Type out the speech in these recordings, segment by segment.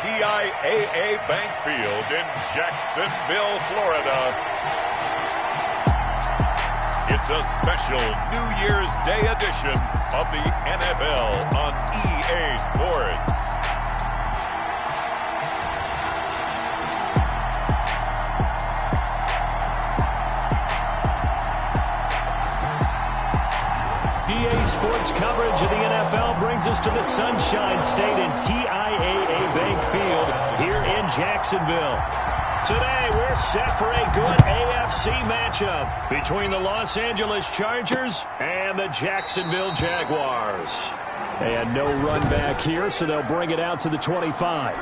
TIAA Bank Field in Jacksonville, Florida. It's a special New Year's Day edition of the NFL on EA Sports. EA Sports coverage of the NFL brings us to the Sunshine State and TIAA Bank Field here in Jacksonville. Today, we're set for a good AFC matchup between the Los Angeles Chargers and the Jacksonville Jaguars. And no run back here, so they'll bring it out to the 25.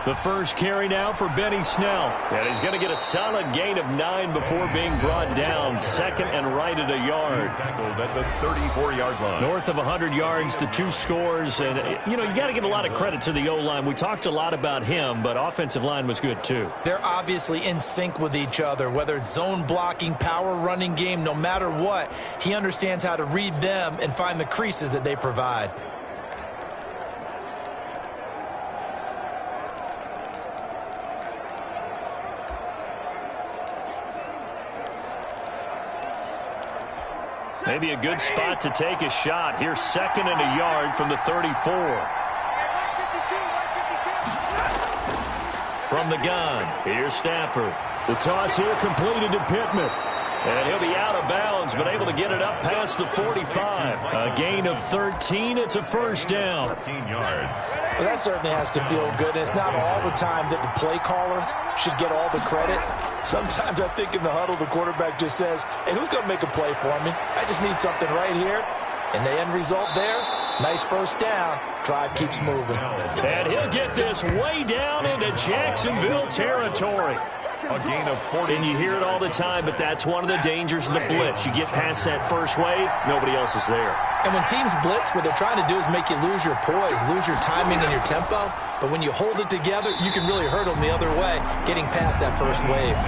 The first carry now for Benny Snell. And he's going to get a solid gain of 9 before being brought down. Second and right at a yard. Tackled at the 34-yard line. North of 100 yards, the 2 scores. And, you got to give a lot of credit to the O-line. We talked a lot about him, but offensive line was good too. They're obviously in sync with each other, whether it's zone blocking, power running game, no matter what. He understands how to read them and find the creases that they provide. Maybe a good spot to take a shot. Here's second and a yard from the 34. From the gun, here's Stafford. The toss here completed to Pittman. And he'll be out of bounds, but able to get it up past the 45. A gain of 13. It's a first down. 13 yards. Well, that certainly has to feel good. And it's not all the time that the play caller should get all the credit. Sometimes I think in the huddle, the quarterback just says, hey, who's going to make a play for me? I just need something right here. And the end result there, nice first down. Drive keeps moving. And he'll get this way down into Jacksonville territory. A gain of 40. And you hear it all the time, but that's one of the dangers of the blitz. You get past that first wave, nobody else is there. And when teams blitz, what they're trying to do is make you lose your poise, lose your timing and your tempo. But when you hold it together, you can really hurt them the other way, getting past that first wave.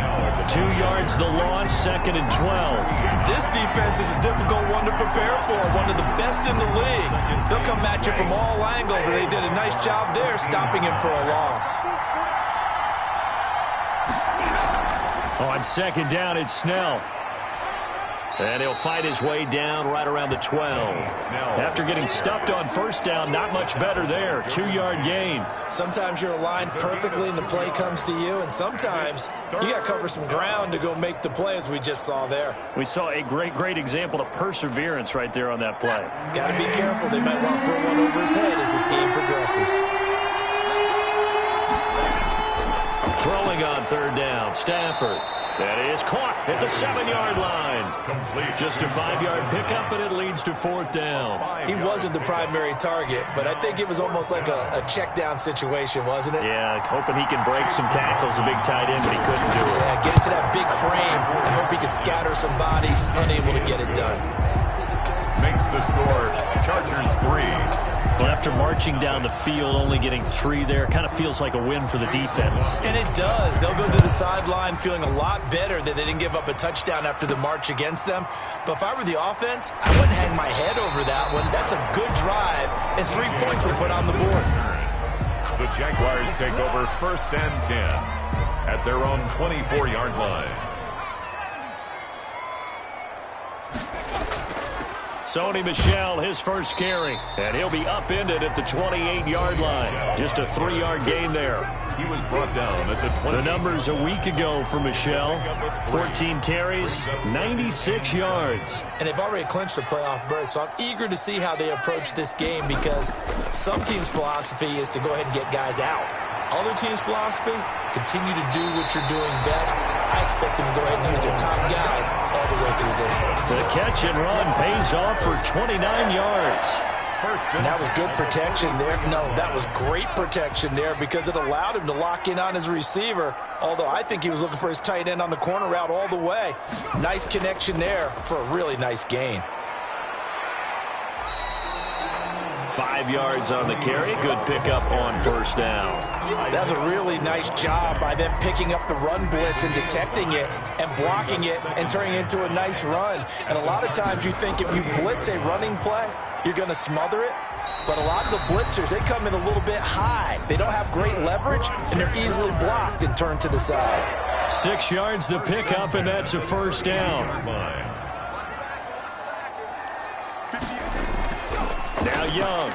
2 yards the loss, second and 12. This defense is a difficult one to prepare for, one of the best in the league. They'll come at you from all angles, and they did a nice job there stopping him for a loss. On second down, it's Snell. And he'll fight his way down right around the 12. After getting stuffed on first down, not much better there. 2-yard gain. Sometimes you're aligned perfectly and the play comes to you, and sometimes you got to cover some ground to go make the play, as we just saw there. We saw a great example of perseverance right there on that play. Got to be careful. They might want to throw one over his head as this game progresses. Throwing on third down, Stafford. That is caught at the 7-yard line. Complete. Just a 5-yard pickup, and it leads to fourth down. He wasn't the primary target, but I think it was almost like a check down situation, wasn't it? Yeah, hoping he can break some tackles, a big tight end, but he couldn't do it. Yeah, get into that big frame and hope he can scatter some bodies, unable to get it done. Makes the score Chargers 3. Well, after marching down the field, only getting 3 there, kind of feels like a win for the defense. And it does. They'll go to the sideline feeling a lot better that they didn't give up a touchdown after the march against them. But if I were the offense, I wouldn't hang my head over that one. That's a good drive, and 3 points were put on the board. The Jaguars take over first and 10 at their own 24-yard line. Sony Michel, his first carry, and he'll be upended at the 28-yard line. Just a 3-yard gain there. He was brought down at the 20. The numbers a week ago for Michel: 14 carries, 96 yards. And they've already clinched a playoff berth, so I'm eager to see how they approach this game, because some teams' philosophy is to go ahead and get guys out. Other teams' philosophy, continue to do what you're doing best. I expect them to go ahead and use their top guys all the way through this one. The catch and run pays off for 29 yards. And that was good protection there. No, that was great protection there, because it allowed him to lock in on his receiver, although I think he was looking for his tight end on the corner route all the way. Nice connection there for a really nice gain. 5 yards on the carry. Good pickup on first down. That's a really nice job by them picking up the run blitz and detecting it and blocking it and turning it into a nice run. And a lot of times you think if you blitz a running play, you're going to smother it. But a lot of the blitzers, they come in a little bit high. They don't have great leverage, and they're easily blocked and turned to the side. 6 yards the pickup, and that's a first down. Now Young.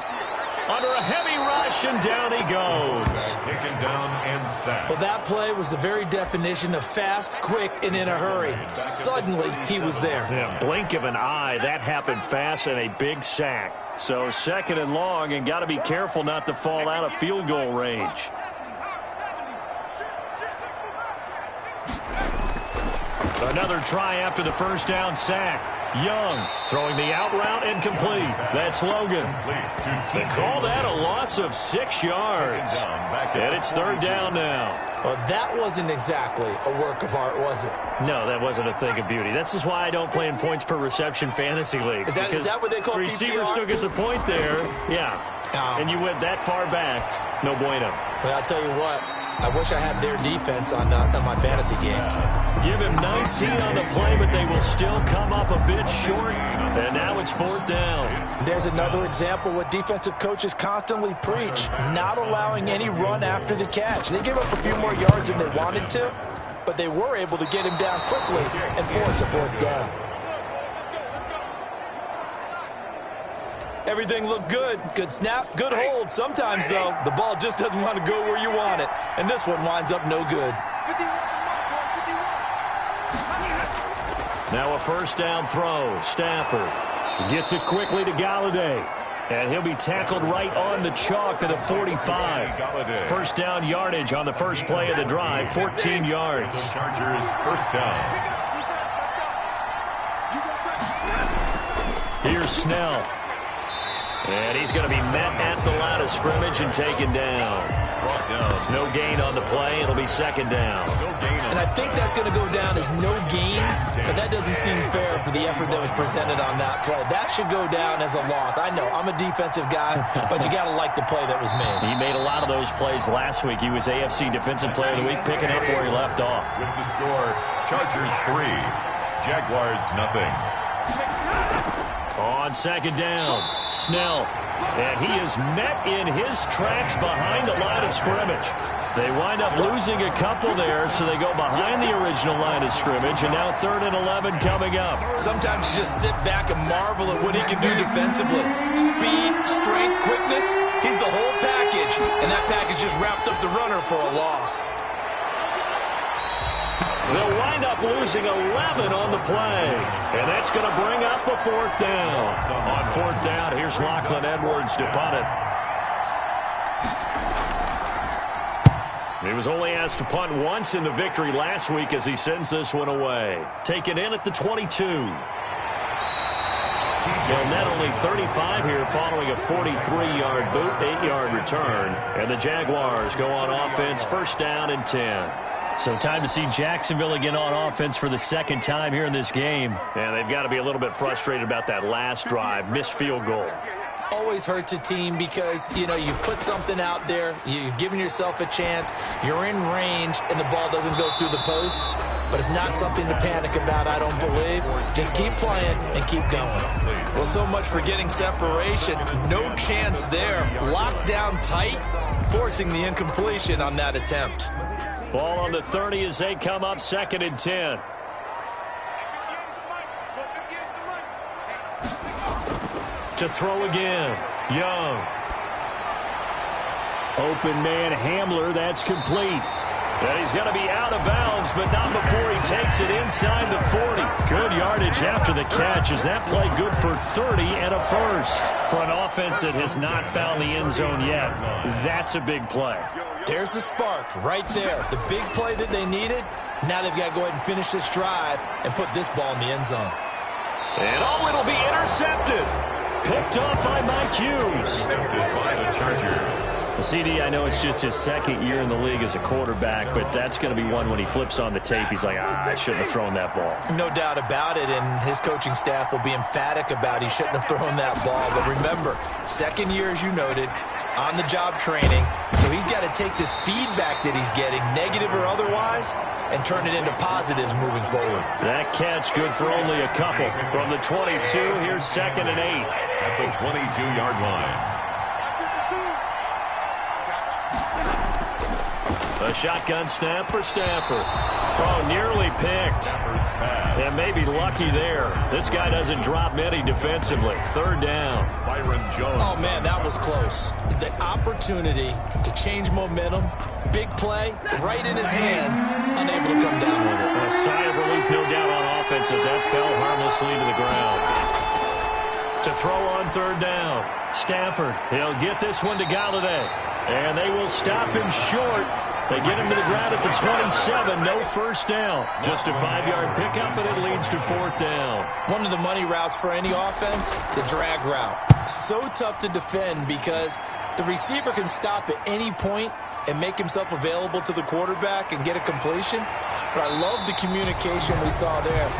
Under a heavy rush, and down he goes. Taken down and sacked. Well, that play was the very definition of fast, quick, and in a hurry. Suddenly, he was there. Yeah, blink of an eye. That happened fast, and a big sack. So 2nd and long, and got to be careful not to fall out of field goal range. Another try after the first down sack. Young throwing the out route incomplete. That's Logan. They call that a loss of 6 yards. And it's 3rd down now. Well, that wasn't exactly a work of art, was it? No, that wasn't a thing of beauty. That's just why I don't play in points per reception fantasy league. Is that what they call receiver PPR? still gets a point there. Yeah. And you went that far back. No bueno. Well, I'll tell you what. I wish I had their defense on my fantasy game. Give him 19 on the play, but they will still come up a bit short. And now it's 4th down. There's another example what defensive coaches constantly preach, not allowing any run after the catch. They give up a few more yards than they wanted to, but they were able to get him down quickly and force a 4th down. Everything looked good. Good snap, good hold. Sometimes, though, the ball just doesn't want to go where you want it. And this one winds up no good. Now a first down throw. Stafford gets it quickly to Galladay. And he'll be tackled right on the chalk of the 45. First down yardage on the first play of the drive, 14 yards. Chargers first down. Here's Snell. And he's going to be met at the line of scrimmage and taken down. No gain on the play. It'll be 2nd down. And I think that's going to go down as no gain, but that doesn't seem fair for the effort that was presented on that play. That should go down as a loss. I know, I'm a defensive guy, but you got to like the play that was made. He made a lot of those plays last week. He was AFC Defensive Player of the Week, picking up where he left off. With the score, Chargers 3, Jaguars nothing. On 2nd down, Snell. And he is met in his tracks behind the line of scrimmage. They wind up losing a couple there, so they go behind the original line of scrimmage, and now 3rd and 11 coming up. Sometimes you just sit back and marvel at what he can do defensively. Speed, strength, quickness, he's the whole package, and that package just wrapped up the runner for a loss. They'll wind up losing 11 on the play. And that's going to bring up a 4th down. On 4th down, here's Lachlan Edwards to punt it. He was only asked to punt once in the victory last week as he sends this one away. Taken in at the 22. Well, net only 35 here following a 43-yard boot, 8-yard return. And the Jaguars go on offense, first down and 10. So time to see Jacksonville again on offense for the 2nd time here in this game. And they've got to be a little bit frustrated about that last drive, missed field goal. Always hurts a team because, you know, you put something out there, you're giving yourself a chance, you're in range, and the ball doesn't go through the post. But it's not something to panic about, I don't believe. Just keep playing and keep going. Well, so much for getting separation. No chance there. Locked down tight, forcing the incompletion on that attempt. Ball on the 30 as they come up 2nd and 10. To throw again. Young. Open man Hamler. That's complete. And he's going to be out of bounds, but not before he takes it inside the 40. Good yardage after the catch. Is that play good for 30 and a first? For an offense that has not found the end zone yet, that's a big play. There's the spark right there. The big play that they needed. Now they've got to go ahead and finish this drive and put this ball in the end zone. And oh, it'll be intercepted. Picked up by Mike Hughes. Intercepted by the Chargers. CD, I know it's just his second year in the league as a quarterback, but that's going to be one when he flips on the tape, he's like, I shouldn't have thrown that ball. No doubt about it, and his coaching staff will be emphatic about he shouldn't have thrown that ball. But remember, second year, as you noted, on-the-job training, so he's got to take this feedback that he's getting, negative or otherwise, and turn it into positives moving forward. That catch good for only a couple. From the 22, here's 2nd and 8. At the 22-yard line. A shotgun snap for Stafford. Oh, nearly picked. And maybe lucky there. This guy doesn't drop many defensively. 3rd down. Byron Jones. Oh, man, that was close. The opportunity to change momentum, big play, right in his hands, unable to come down with it. A sigh of relief, no doubt, on offense as that fell harmlessly to the ground. To throw on 3rd down. Stafford, he'll get this one to Galladay. And they will stop him short. They get him to the ground at the 27. No first down. Just a 5-yard pickup, and it leads to 4th down. One of the money routes for any offense, the drag route. So tough to defend because the receiver can stop at any point and make himself available to the quarterback and get a completion. But I love the communication we saw there.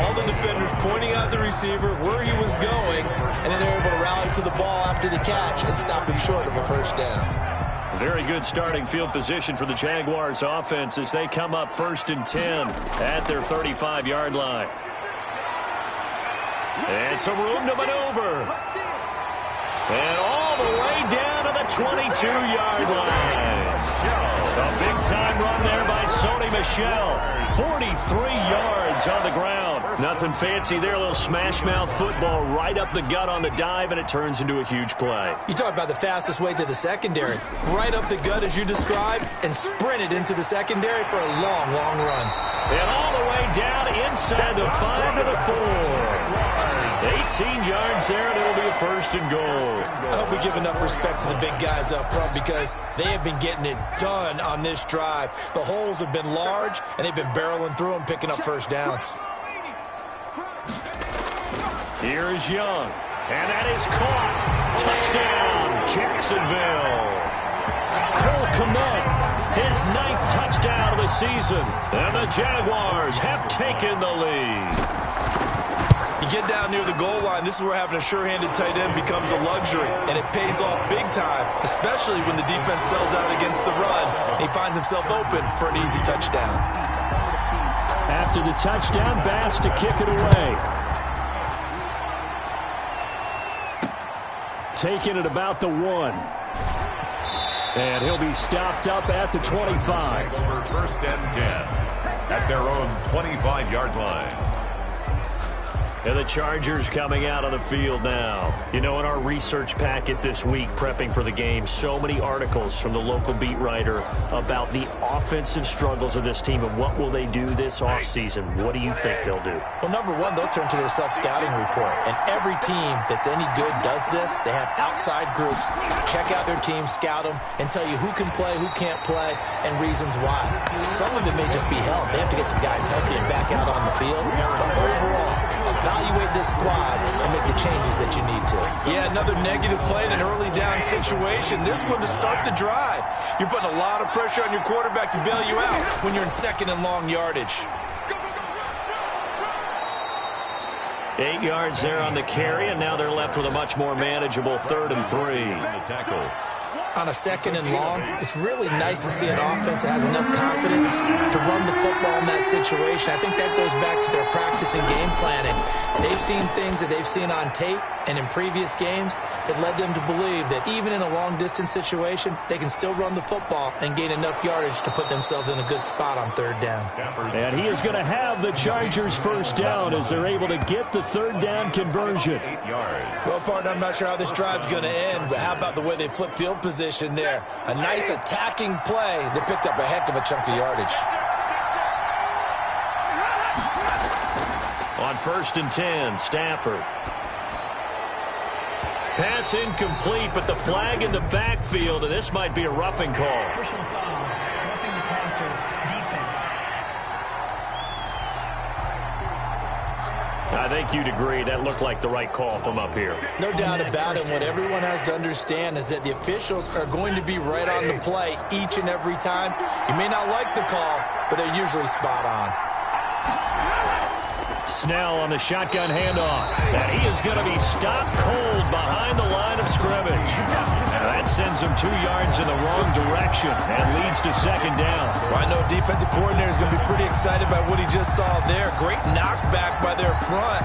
All the defenders pointing out the receiver, where he was going, and then they're able to rally to the ball after the catch and stop him short of a first down. Very good starting field position for the Jaguars offense as they come up 1st and 10 at their 35-yard line. And some room to maneuver. And all the way down to the 22-yard line. A big-time run there by Sony Michel. 43 yards on the ground. Nothing fancy there. A little smash-mouth football right up the gut on the dive, and it turns into a huge play. You talk about the fastest way to the secondary. Right up the gut, as you described, and sprinted into the secondary for a long, long run. And all the way down inside the 5 to the 4. 18 yards there, and it'll be a 1st and goal. I hope we give enough respect to the big guys up front because they have been getting it done on this drive. The holes have been large, and they've been barreling through them, picking up first downs. Here is Young, and that is caught. Touchdown, Jacksonville. Cole Kmet, his 9th touchdown of the season, and the Jaguars have taken the lead. You get down near the goal line, this is where having a sure-handed tight end becomes a luxury, and it pays off big time, especially when the defense sells out against the run, and he finds himself open for an easy touchdown. After the touchdown, Bass to kick it away. Taking it about the 1. And he'll be stopped up at the 25. Over 1st and 10 at their own 25-yard line. And the Chargers coming out on the field now. You know, in our research packet this week, prepping for the game, so many articles from the local beat writer about the offensive struggles of this team and what will they do this offseason. What do you think they'll do? Well, number one, they'll turn to their self-scouting report. And every team that's any good does this. They have outside groups. Check out their team, scout them, and tell you who can play, who can't play, and reasons why. Some of it may just be health. They have to get some guys healthy and back out on the field. But overall, evaluate this squad and make the changes that you need to. Yeah, another negative play in an early down situation. This one to start the drive. You're putting a lot of pressure on your quarterback to bail you out when you're in 2nd and long yardage. 8 yards there on the carry, and now they're left with a much more manageable 3rd and 3. The tackle. On a 2nd and long, it's really nice to see an offense that has enough confidence to run the football in that situation. I think that goes back to their practice and game planning. They've seen things that they've seen on tape and in previous games that led them to believe that even in a long-distance situation, they can still run the football and gain enough yardage to put themselves in a good spot on 3rd down. And he is going to have the Chargers first down as they're able to get the 3rd down conversion. 8 yards. Well, partner, I'm not sure how this drive's going to end, but how about the way they flip field position there? A nice attacking play that picked up a heck of a chunk of yardage. On 1st and 10, Stafford. Pass incomplete, but the flag in the backfield, and this might be a roughing call. Personal foul, roughing the passer, defense. I think you'd agree that looked like the right call from up here. No doubt about it. What everyone has to understand is that the officials are going to be right on the play each and every time. You may not like the call, but they're usually spot on. Snell on the shotgun handoff. And he is going to be stopped cold behind the line of scrimmage. That sends him 2 yards in the wrong direction and leads to second down. Well, I know defensive coordinator is going to be pretty excited by what he just saw there. Great knockback by their front.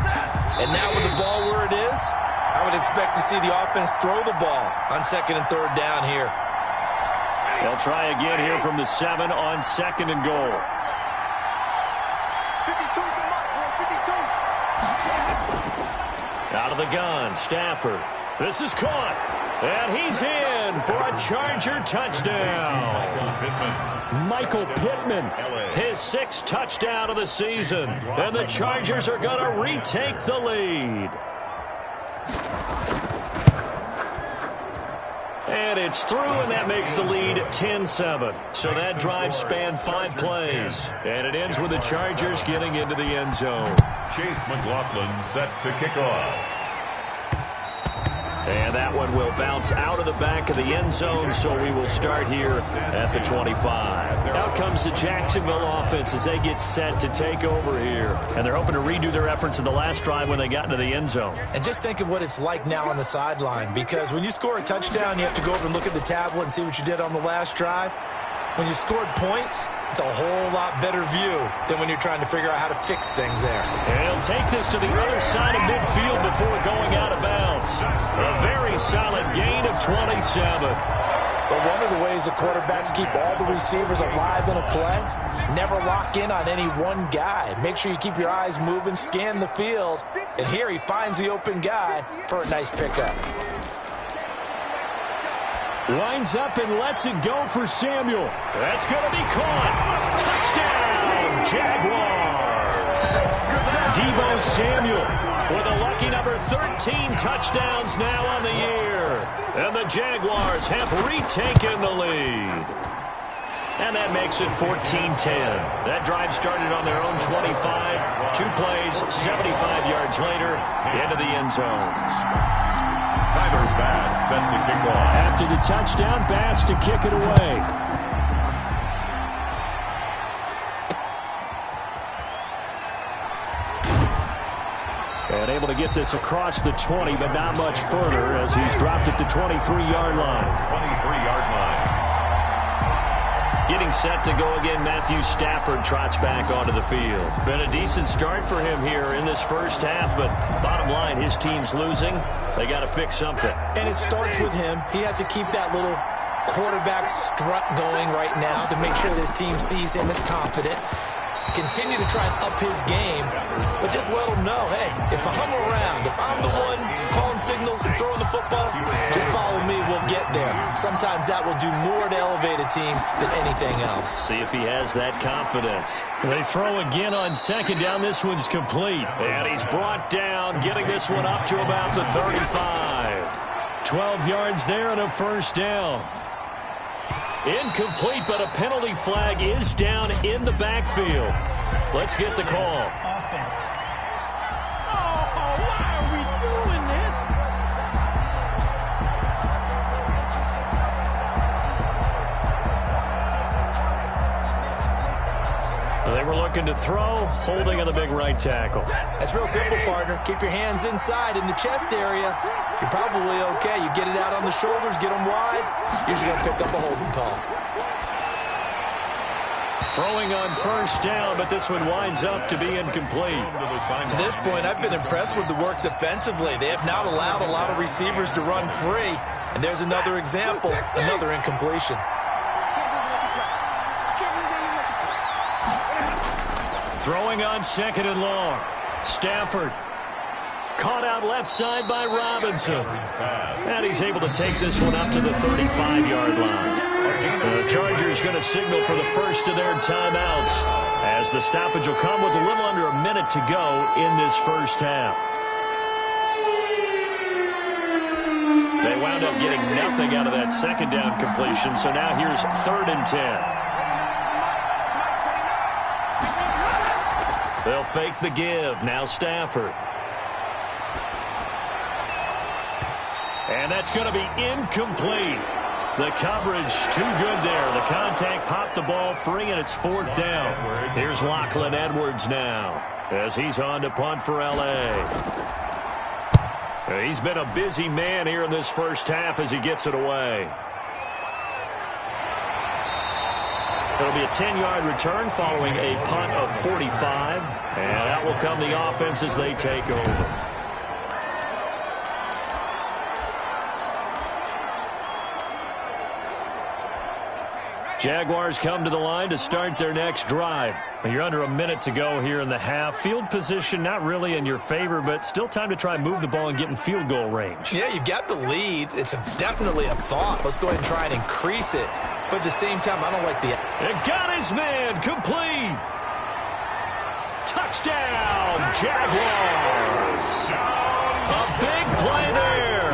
And now with the ball where it is, I would expect to see the offense throw the ball on 2nd and 3rd down here. They'll try again here from the 7 on 2nd and goal. Out of the gun, Stafford. This is caught. And he's in for a Charger touchdown. Michael Pittman, his 6th touchdown of the season. And the Chargers are going to retake the lead. And it's through, and that makes the lead 10-7. So that drive spanned 5 plays. And it ends with the Chargers getting into the end zone. Chase McLaughlin set to kick off. And that one will bounce out of the back of the end zone, so we will start here at the 25. Out comes the Jacksonville offense as they get set to take over here. And they're hoping to redo their efforts in the last drive when they got into the end zone. And just think of what it's like now on the sideline, because when you score a touchdown, you have to go over and look at the tablet and see what you did on the last drive. When you scored points, it's a whole lot better view than when you're trying to figure out how to fix things there. And he'll take this to the other side of midfield before going out of bounds. A very solid gain of 27. But one of the ways the quarterbacks keep all the receivers alive in a play, never lock in on any one guy. Make sure you keep your eyes moving, scan the field. And here he finds the open guy for a nice pickup. Lines up and lets it go for Samuel. That's going to be caught. Touchdown, Jaguars. Deebo Samuel with a lucky number 13 touchdowns now on the year. And the Jaguars have retaken the lead. And that makes it 14-10. That drive started on their own 25. 2 plays, 75 yards later, into the end zone. Tyler Bass set to kick off. After the touchdown, Bass to kick it away. And able to get this across the 20, but not much further as he's dropped at the 23-yard line. 23-yard line. Getting set to go again, Matthew Stafford trots back onto the field. Been a decent start for him here in this first half, but bottom line, his team's losing. They got to fix something. And it starts with him. He has to keep that little quarterback strut going right now to make sure that his team sees him as confident. Continue to try and up his game, but just let him know, hey, if I'm around, if I'm the one calling signals and throwing the football, just follow me, we'll get there. Sometimes that will do more to elevate a team than anything else. See if he has that confidence. They throw again on 2nd down. This one's complete. And he's brought down, getting this one up to about the 35. 12 yards there and a first down. Incomplete, but a penalty flag is down in the backfield. Let's get the call. Offense. Oh, why are we doing this? They were looking to throw, holding on the big right tackle. That's real simple, partner. Keep your hands inside in the chest area. You're probably okay. You get it out on the shoulders, get them wide. Usually going to pick up a holding call. Throwing on first down, but this one winds up to be incomplete. To this point, I've been impressed with the work defensively. They have not allowed a lot of receivers to run free. And there's another example, another incompletion. Throwing on 2nd and long. Stafford caught out left side by Robinson. And he's able to take this one up to the 35-yard line. The Chargers going to signal for the first of their timeouts as the stoppage will come with a little under a minute to go in this first half. They wound up getting nothing out of that 2nd down completion, so now here's 3rd and 10. They'll fake the give. Now Stafford. And that's going to be incomplete. The coverage too good there. The contact popped the ball free, and it's 4th down. Here's Lachlan Edwards now as he's on to punt for L.A. He's been a busy man here in this first half as he gets it away. It'll be a 10-yard return following a punt of 45. And out will come the offense as they take over. Jaguars come to the line to start their next drive. You're under a minute to go here in the half. Field position not really in your favor, but still time to try and move the ball and get in field goal range. Yeah, you've got the lead. It's definitely a thought. Let's go ahead and try and increase it. But at the same time, I don't like the... It got his man. Complete. Touchdown, Jaguars. A big play there.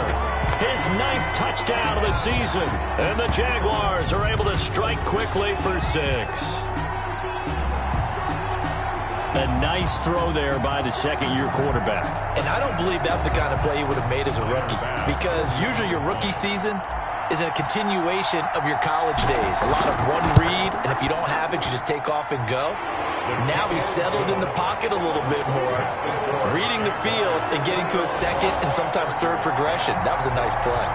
His 9th touchdown of the season. And the Jaguars are able to strike quickly for 6. A nice throw there by the second-year quarterback. And I don't believe that was the kind of play he would have made as a rookie. Because usually your rookie season is a continuation of your college days. A lot of one read, and if you don't have it, you just take off and go. Now he's settled in the pocket a little bit more, reading the field and getting to a second and sometimes third progression. That was a nice play.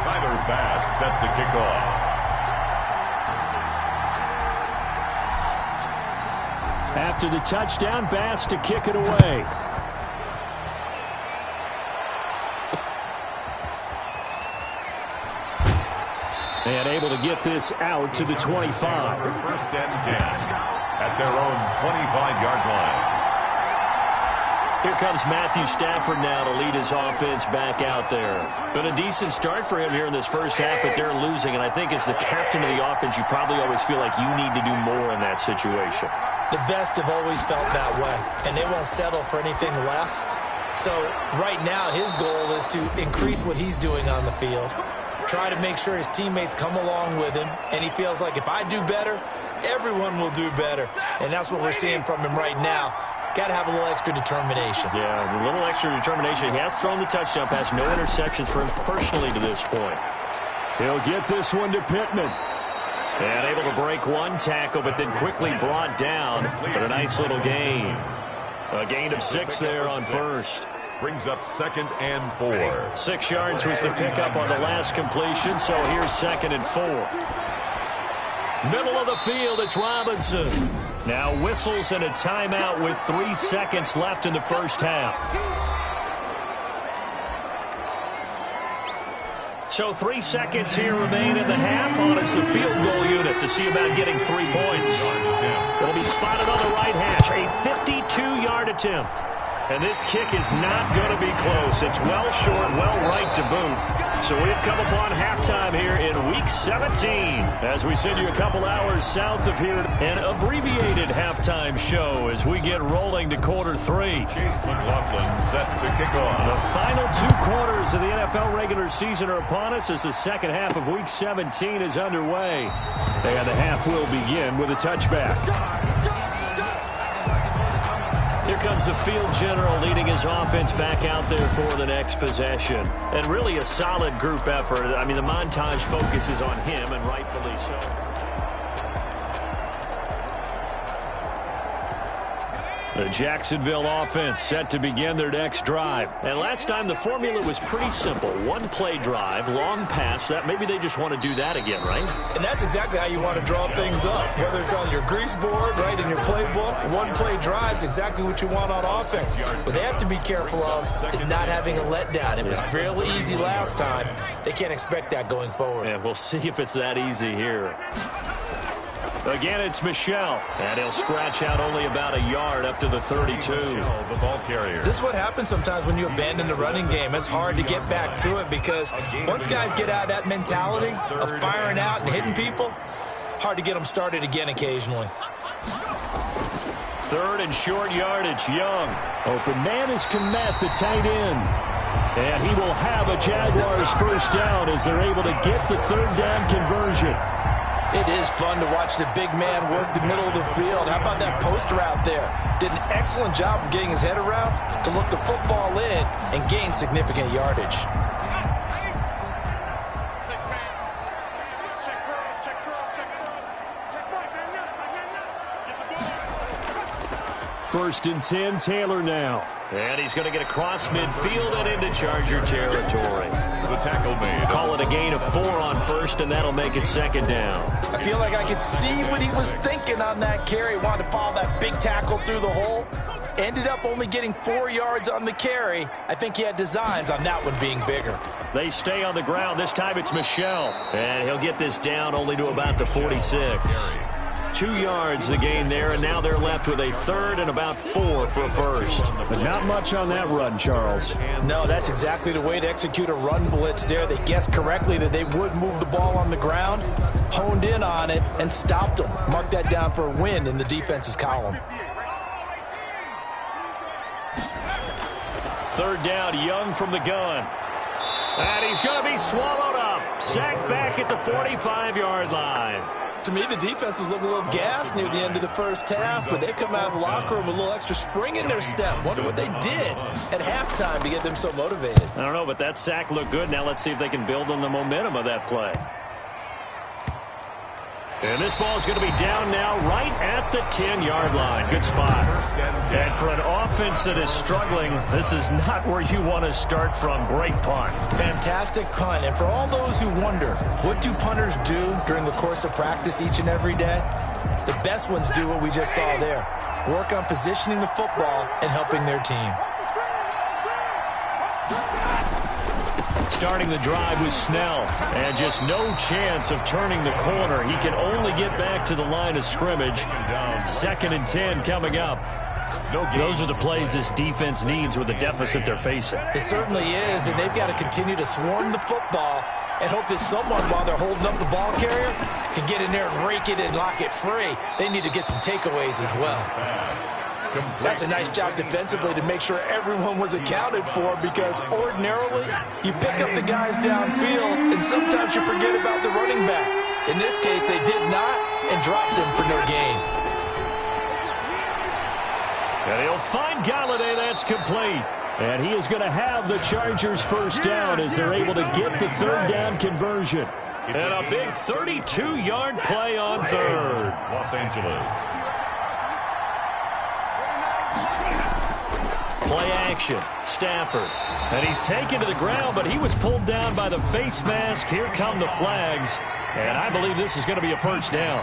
Tyler Bass set to kick off. After the touchdown, Bass to kick it away. And able to get this out to the 25. 1st and 10 at their own 25-yard line. Here comes Matthew Stafford now to lead his offense back out there. Been a decent start for him here in this first half, but they're losing. And I think as the captain of the offense, you probably always feel like you need to do more in that situation. The best have always felt that way, and they won't settle for anything less. So right now his goal is to increase what he's doing on the field. Try to make sure his teammates come along with him, and he feels like if I do better, everyone will do better. And that's what we're seeing from him right now. Got to have a little extra determination. Yeah, a little extra determination. He has thrown the touchdown pass. No interceptions for him personally to this point. He'll get this one to Pittman. And able to break one tackle, but then quickly brought down for a nice little gain. A gain of 6 there on first. Brings up 2nd and 4. 6 yards was the pickup on the last completion, so here's 2nd and 4. Middle of the field, it's Robinson. Now whistles and a timeout with 3 seconds left in the first half. So 3 seconds here remain in the half on it's the field goal unit to see about getting 3 points. It'll be spotted on the right hash, a 52-yard attempt. And this kick is not going to be close. It's well short, well right to boot. So we've come upon halftime here in Week 17 as we send you a couple hours south of here. An abbreviated halftime show as we get rolling to quarter 3. Chase McLaughlin set to kick off. The final 2 quarters of the NFL regular season are upon us as the second half of Week 17 is underway. And the half will begin with a touchback. Here comes the field general leading his offense back out there for the next possession. And really a solid group effort. I mean, the montage focuses on him, and rightfully so. The Jacksonville offense set to begin their next drive. And last time the formula was pretty simple. 1-play drive, long pass. That maybe they just want to do that again, right? And that's exactly how you want to draw things up. Whether it's on your grease board, right, in your playbook, 1-play drive's exactly what you want on offense. What they have to be careful of is not having a letdown. It was real easy last time. They can't expect that going forward. And we'll see if it's that easy here. Again, it's Michel, and he'll scratch out only about a yard up to the 32. The ball carrier. This is what happens sometimes when you abandon the running game. It's hard to get back to it because once guys get out of that mentality of firing out and hitting people, hard to get them started again occasionally. 3rd and short yardage, Young. Open man is Kmet, the tight end. And he will have a Jaguars first down as they're able to get the 3rd down conversion. It is fun to watch the big man work the middle of the field. How about that post route there? Did an excellent job of getting his head around to look the football in and gain significant yardage. First and 10, Taylor now. And he's going to get across midfield and into Charger territory. The tackle made. Call it a gain of 4 on first, and that'll make it second down. I feel like I could see what he was thinking on that carry. Wanted to follow that big tackle through the hole. Ended up only getting 4 yards on the carry. I think he had designs on that one being bigger. They stay on the ground. This time it's Michel. And he'll get this down only to about the 46. 2 yards the gain there, and now they're left with a third and about 4 for a first. But not much on that run, Charles. No, that's exactly the way to execute a run blitz there. They guessed correctly that they would move the ball on the ground, honed in on it, and stopped them. Mark that down for a win in the defense's column. Third down, Young from the gun. And he's going to be swallowed up. Sacked back at the 45-yard line. To me, the defense was looking a little gassed near the end of the first half, but they come out of the locker room with a little extra spring in their step. Wonder what they did at halftime to get them so motivated. I don't know, but that sack looked good. Now let's see if they can build on the momentum of that play. And this ball is going to be down now right at the 10-yard line. Good spot. And for an offense that is struggling, this is not where you want to start from. Great punt. Fantastic punt. And for all those who wonder, what do punters do during the course of practice each and every day? The best ones do what we just saw there. Work on positioning the football and helping their team. Starting the drive with Snell, and just no chance of turning the corner. He can only get back to the line of scrimmage. Second and 10 coming up. Those are the plays this defense needs with the deficit they're facing. It certainly is, and they've got to continue to swarm the football and hope that someone, while they're holding up the ball carrier, can get in there and rake it and lock it free. They need to get some takeaways as well. That's a nice job defensively to make sure everyone was accounted for, because ordinarily you pick up the guys downfield and sometimes you forget about the running back. In this case, they did not and dropped him for no gain. And he'll find Galladay. That's complete. And he is going to have the Chargers first down as they're able to get the third down conversion. And a big 32-yard play on third. Los Angeles. Play action. Stafford. And he's taken to the ground, but he was pulled down by the face mask. Here come the flags. And I believe this is going to be a first down.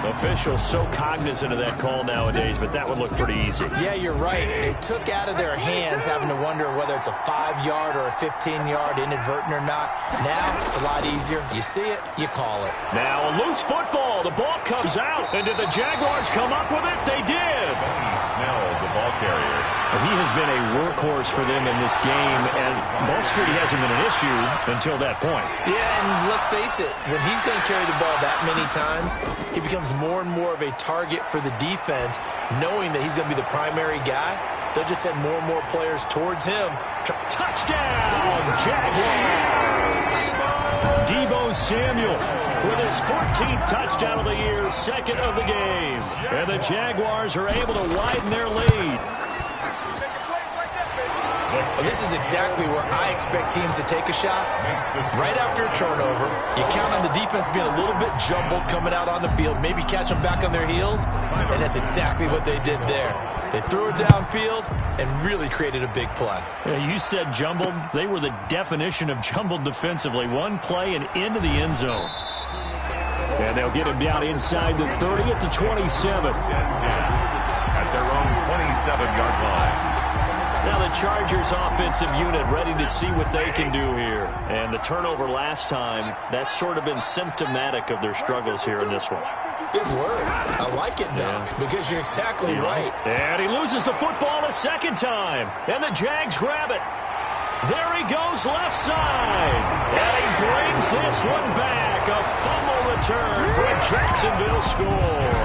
Officials so cognizant of that call nowadays, but that would look pretty easy. Yeah, you're right. They took out of their hands having to wonder whether it's a 5-yard or a 15-yard inadvertent or not. Now it's a lot easier. You see it, you call it. Now a loose football. The ball comes out. And did the Jaguars come up with it? They did. Snell, the ball carrier. He has been a workhorse for them in this game, and ball security hasn't been an issue until that point. Yeah, and let's face it, when he's going to carry the ball that many times, he becomes more and more of a target for the defense, knowing that he's going to be the primary guy. They'll just send more and more players towards him. Touchdown, Jaguars! Deebo Samuel with his 14th touchdown of the year, second of the game. And the Jaguars are able to widen their lead. Well, this is exactly where I expect teams to take a shot. Right after a turnover, you count on the defense being a little bit jumbled coming out on the field, maybe catch them back on their heels, and that's exactly what they did there. They threw it downfield and really created a big play. Yeah, you said jumbled. They were the definition of jumbled defensively. One play and into the end zone. And they'll get him down inside the 30 at the 27. At their own 27-yard line. Now the Chargers offensive unit ready to see what they can do here. And the turnover last time, that's sort of been symptomatic of their struggles here in this one. Good word. I like it, though, because you're exactly right. And he loses the football a second time. And the Jags grab it. There he goes left side. And he brings this one back. A fumble return for a Jacksonville score.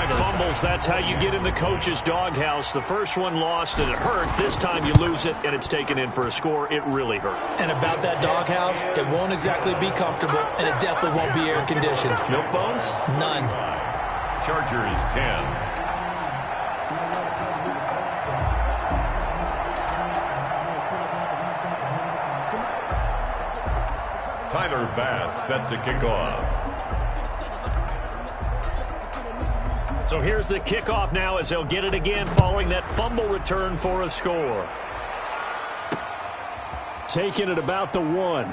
Fumble fumbles, that's how you get in the coach's doghouse. The first one lost and it hurt. This time you lose it and it's taken in for a score. It really hurt. And about that doghouse, it won't exactly be comfortable, and it definitely won't be air-conditioned. Milk bones? None. Chargers 10. Tyler Bass set to kick off. So here's the kickoff now as they'll get it again following that fumble return for a score. Taking it about the 1.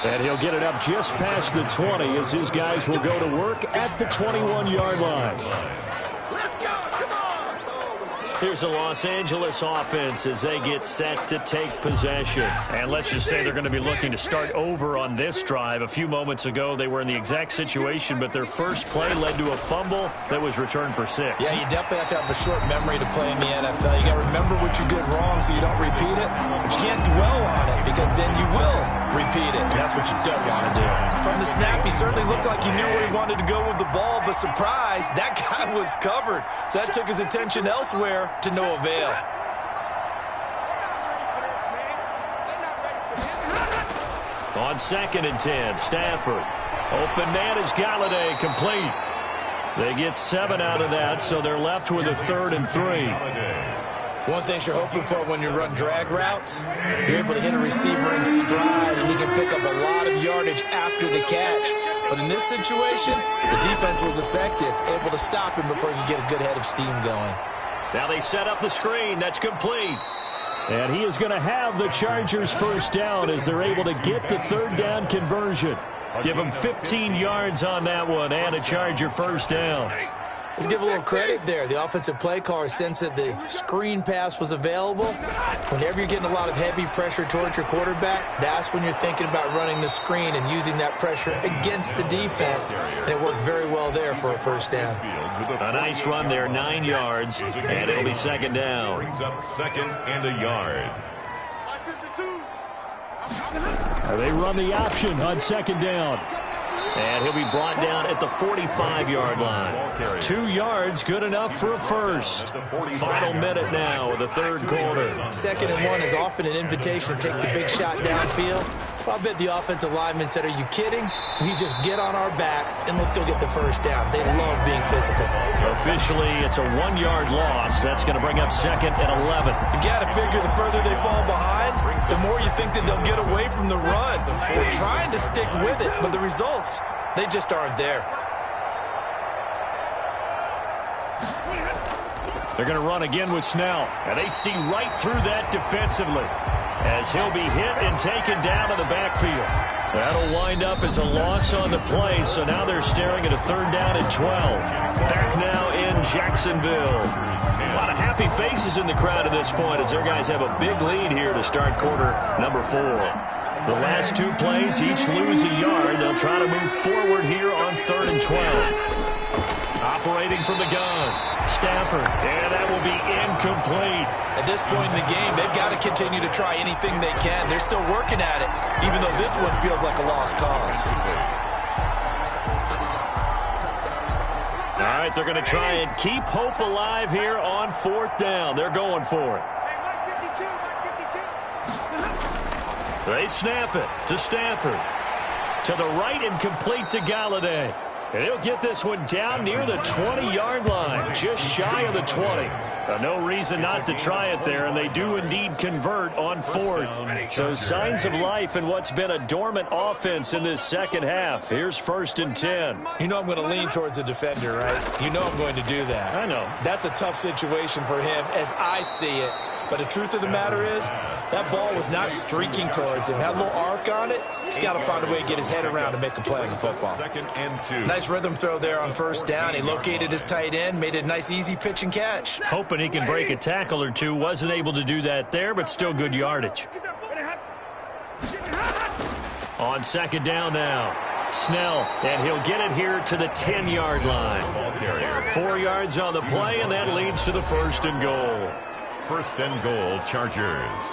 And he'll get it up just past the 20 as his guys will go to work at the 21-yard line. Here's a Los Angeles offense as they get set to take possession. And let's just say they're going to be looking to start over on this drive. A few moments ago, they were in the exact situation, but their first play led to a fumble that was returned for 6. Yeah, you definitely have to have a short memory to play in the NFL. You got to remember what you did wrong so you don't repeat it, but you can't dwell on it because then you will repeat it, and that's what you don't want to do. From the snap, he certainly looked like he knew where he wanted to go with the ball, but surprise, that guy was covered. So that took his attention elsewhere to no avail. On 2nd and 10, Stafford. Open man is Galladay, complete. They get 7 out of that, so they're left with a 3rd and 3. One thing you're hoping for when you run drag routes, you're able to hit a receiver in stride, and he can pick up a lot of yardage after the catch. But in this situation, the defense was effective, able to stop him before he could get a good head of steam going. Now they set up the screen. That's complete. And he is going to have the Chargers first down as they're able to get the 3rd down conversion. Give them 15 yards on that one and a Charger first down. Let's give a little credit there. The offensive play caller sensed that the screen pass was available. Whenever you're getting a lot of heavy pressure towards your quarterback, that's when you're thinking about running the screen and using that pressure against the defense. And it worked very well there for a first down. A nice run there, 9 yards, and it'll be 2nd down. Brings up 2nd and a yard. They run the option on 2nd down. And he'll be brought down at the 45-yard line. 2 yards, good enough for a first. Final minute now of the 3rd quarter. 2nd and 1 is often an invitation to take the big shot downfield. Well, I bet the offensive lineman said, are you kidding? We just get on our backs and let's go get the first down. They love being physical. Officially, it's a 1-yard loss. That's going to bring up 2nd and 11. You've got to figure the further they fall behind, the more you think that they'll get away from the run. They're trying to stick with it, but the results, they just aren't there. They're going to run again with Snell. And they see right through that defensively as he'll be hit and taken down in the backfield. That'll wind up as a loss on the play, so now they're staring at a 3rd down and 12. Back now in Jacksonville. A lot of happy faces in the crowd at this point as their guys have a big lead here to start quarter number 4. The last 2 plays each lose a yard. They'll try to move forward here on 3rd and 12. Operating from the gun, Stafford, and that will be incomplete. At this point in the game, they've got to continue to try anything they can. They're still working at it, even though this one feels like a lost cause. All right, they're going to try and keep hope alive here on 4th down. They're going for it. They snap it to Stafford. To the right and complete to Galladay. And he'll get this one down near the 20-yard line, just shy of the 20. No reason not to try it there, and they do indeed convert on 4th. So signs of life in what's been a dormant offense in this second half. Here's 1st and 10. You know I'm going to lean towards the defender, right? You know I'm going to do that. I know. That's a tough situation for him as I see it. But the truth of the matter is, that ball was not streaking towards him. Had a little arc on it. He's got to find a way to get his head around and make a play on the football. 2nd and 2. Nice rhythm throw there on 1st down. He located his tight end, made a nice easy pitch and catch. Hoping he can break a tackle or two. Wasn't able to do that there, but still good yardage. On 2nd down now. Snell, and he'll get it here to the 10-yard line. 4 yards on the play, and that leads to the 1st and goal. 1st and goal, Chargers.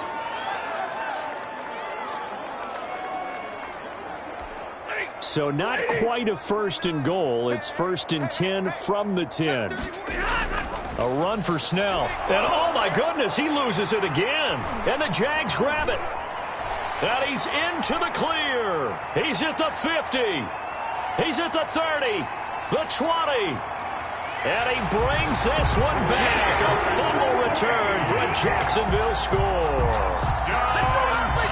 So not quite a 1st and goal. It's 1st and 10 from the 10. A run for Snell. And oh my goodness, he loses it again. And the Jags grab it. And he's into the clear. He's at the 50. He's at the 30. The 20. And he brings this one back. A fumble return for a Jacksonville score.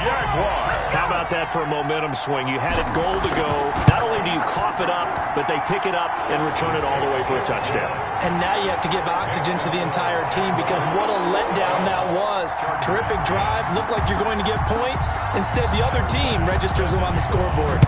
Jaguars. How about that for a momentum swing? You had it goal to go. Not only do you cough it up, but they pick it up and return it all the way for a touchdown. And now you have to give oxygen to the entire team because what a letdown that was. Terrific drive. Looked like you're going to get points. Instead, the other team registers them on the scoreboard.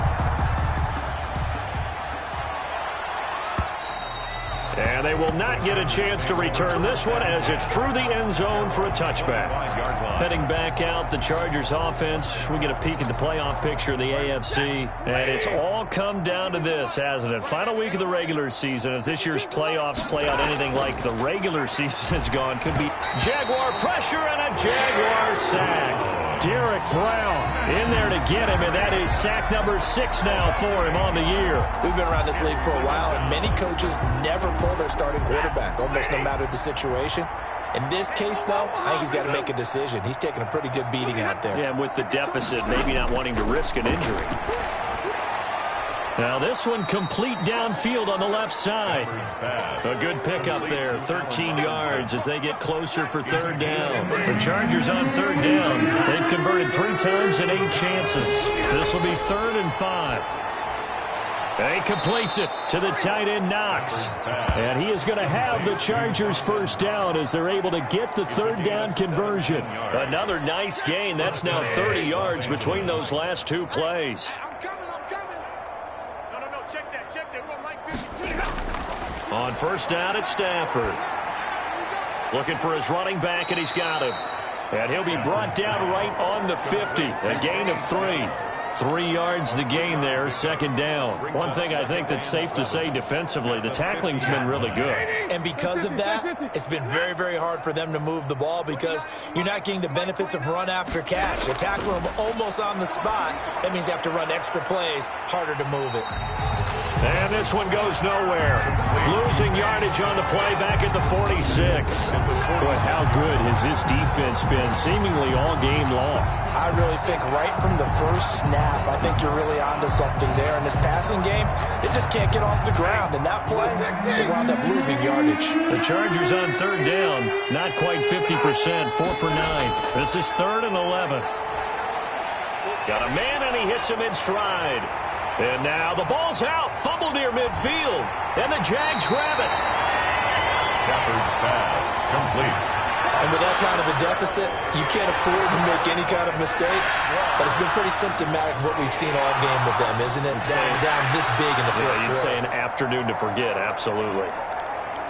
And they will not get a chance to return this one as it's through the end zone for a touchback. Heading back out, the Chargers offense. We get a peek at the playoff picture of the AFC. And it's all come down to this, hasn't it? Final week of the regular season. If this year's playoffs play out anything like the regular season has gone, could be Jaguar pressure and a Jaguar sack. Derek Brown in there to get him, and that is sack number 6 now for him on the year. We've been around this league for a while, and many coaches never pull their starting quarterback, almost no matter the situation. In this case, though, I think he's got to make a decision. He's taking a pretty good beating out there. Yeah, and with the deficit, maybe not wanting to risk an injury. Now this one complete downfield on the left side. A good pickup there, 13 yards as they get closer for 3rd down. The Chargers on 3rd down. They've converted 3 times and 8 chances. This will be 3rd and 5. And he completes it to the tight end Knox. And he is going to have the Chargers 1st down as they're able to get the 3rd down conversion. Another nice gain. That's now 30 yards between those last 2 plays. On 1st down, it's Stafford. Looking for his running back, and he's got him. And he'll be brought down right on the 50. A gain of 3. 3 yards the gain there, 2nd down. One thing I think that's safe to say defensively, the tackling's been really good. And because of that, it's been very, very hard for them to move the ball because you're not getting the benefits of run after catch. They tackle them almost on the spot. That means you have to run extra plays, harder to move it. And this one goes nowhere. Losing yardage on the play back at the 46. Boy, how good has this defense been seemingly all game long? I really think right from the first snap, I think you're really onto something there. In this passing game, they just can't get off the ground. In that play, they wound up losing yardage. The Chargers on 3rd down, not quite 50%, 4 for 9. This is 3rd and 11. Got a man, and he hits him in stride. And now the ball's out, fumble near midfield, and the Jags grab it. Stafford's pass complete. And with that kind of a deficit, you can't afford to make any kind of mistakes. But it's been pretty symptomatic of what we've seen all game with them, isn't it? Down this big in the fourth quarter. You'd say an afternoon to forget, absolutely.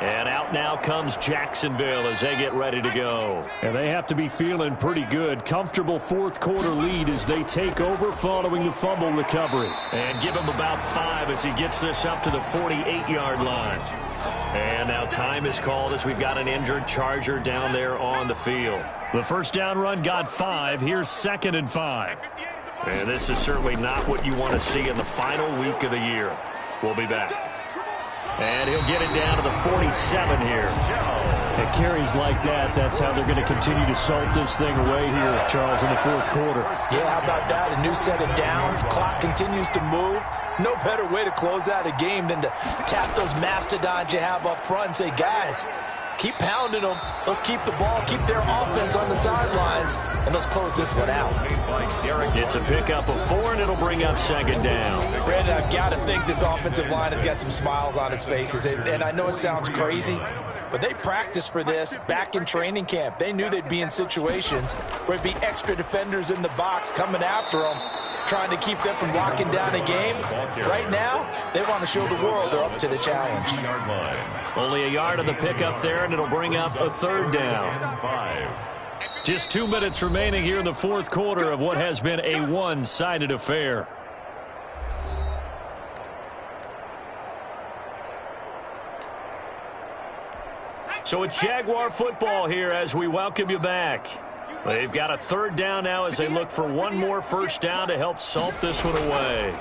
And out now comes Jacksonville as they get ready to go. And they have to be feeling pretty good. Comfortable 4th quarter lead as they take over following the fumble recovery. And give him about 5 as he gets this up to the 48-yard line. And now time is called as we've got an injured Charger down there on the field. The 1st down run got 5. Here's 2nd and 5. And this is certainly not what you want to see in the final week of the year. We'll be back. And he'll get it down to the 47 here. At carries like that, that's how they're going to continue to salt this thing away here, Charles, in the 4th quarter. Yeah, how about that? A new set of downs. Clock continues to move. No better way to close out a game than to tap those mastodons you have up front and say, guys, keep pounding them. Let's keep the ball, keep their offense on the sidelines, and let's close this one out. It's a pickup of 4, and it'll bring up 2nd down. Brandon, I've got to think this offensive line has got some smiles on its faces. And I know it sounds crazy, but they practiced for this back in training camp. They knew they'd be in situations where it'd be extra defenders in the box coming after them, trying to keep them from locking down a game. Right now, they want to show the world they're up to the challenge. Only a yard of the pickup there, and it'll bring up a 3rd down. Just 2 minutes remaining here in the 4th quarter of what has been a one-sided affair. So it's Jaguar football here as we welcome you back. They've got a 3rd down now as they look for one more 1st down to help salt this one away.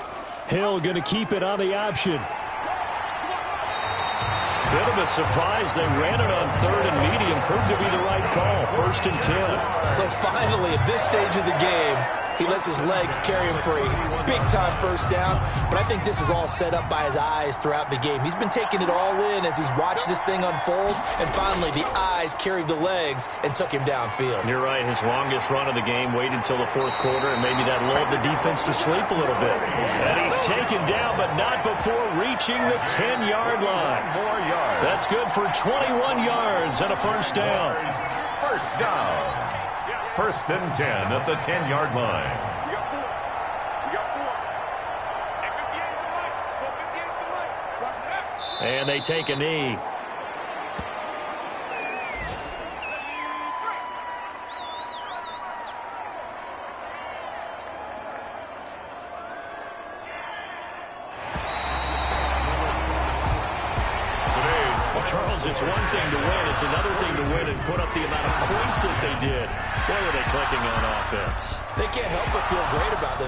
Hill going to keep it on the option. Bit of a surprise. They ran it on third and medium. Proved to be the right call. 1st and 10. So finally, at this stage of the game, he lets his legs carry him for a big-time first down. But I think this is all set up by his eyes throughout the game. He's been taking it all in as he's watched this thing unfold. And finally, the eyes carried the legs and took him downfield. You're right. His longest run of the game waited until the 4th quarter, and maybe that lulled the defense to sleep a little bit. And he's taken down, but not before reaching the 10-yard line. 4 yards. That's good for 21 yards and a first down. First down. 1st and 10 at the 10-yard line. And they take a knee. Charles, it's one thing to win. It's another thing to win and put up the amount of points that they did. Boy, were they clicking on offense. They can't help but feel great about this.